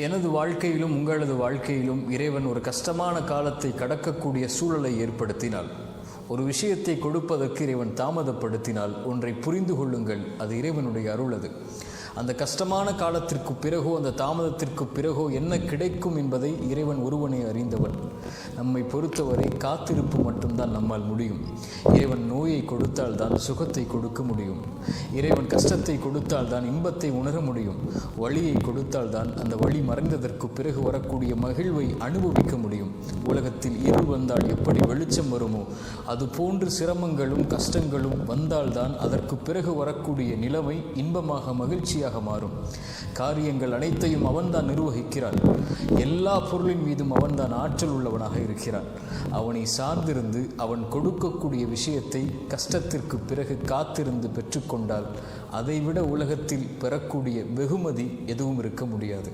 எனது வாழ்க்கையிலும் உங்களது வாழ்க்கையிலும் இறைவன் ஒரு கஷ்டமான காலத்தை கடக்கக்கூடிய சூழலை ஏற்படுத்தினால், ஒரு விஷயத்தை கொடுப்பதற்கு இறைவன் தாமதப்படுத்தினால் ஒன்றை புரிந்து கொள்ளுங்கள், அது இறைவனுடைய அருள். அது அந்த கஷ்டமான காலத்திற்கு பிறகோ அந்த தாமதத்திற்கு பிறகோ என்ன கிடைக்கும் என்பதை இறைவன் ஒருவனே அறிந்தவன். நம்மை பொறுத்தவரை காத்திருப்பு மட்டும்தான் நம்மால் முடியும். இறைவன் நோயை கொடுத்தால் தான் சுகத்தை கொடுக்க முடியும். இறைவன் கஷ்டத்தை கொடுத்தால் தான் இன்பத்தை உணர முடியும். வழியை கொடுத்தால் தான் அந்த வழி மறைந்ததற்கு பிறகு வரக்கூடிய மகிழ்வை அனுபவிக்க முடியும். உலகத்தில் இருள் வந்தால் எப்படி வெளிச்சம் வருமோ அதுபோன்று சிரமங்களும் கஷ்டங்களும் வந்தால்தான் அதற்கு பிறகு வரக்கூடிய நிலைமை இன்பமாக மகிழ்ச்சியாக மாறும். காரியங்கள் அனைத்தையும் அவன்தான் நிர்வகிக்கிறான். எல்லா பொருளின் மீதும் அவன்தான் ஆற்றல் உள்ளவனாக இருக்கிறான். அவனை சார்ந்திருந்து அவன் கொடுக்கக்கூடிய விஷயத்தை கஷ்டத்திற்கு பிறகு காத்திருந்து பெற்றுக்கொண்டால் அதைவிட உலகத்தில் பெறக்கூடிய வெகுமதி எதுவும் இருக்க முடியாது.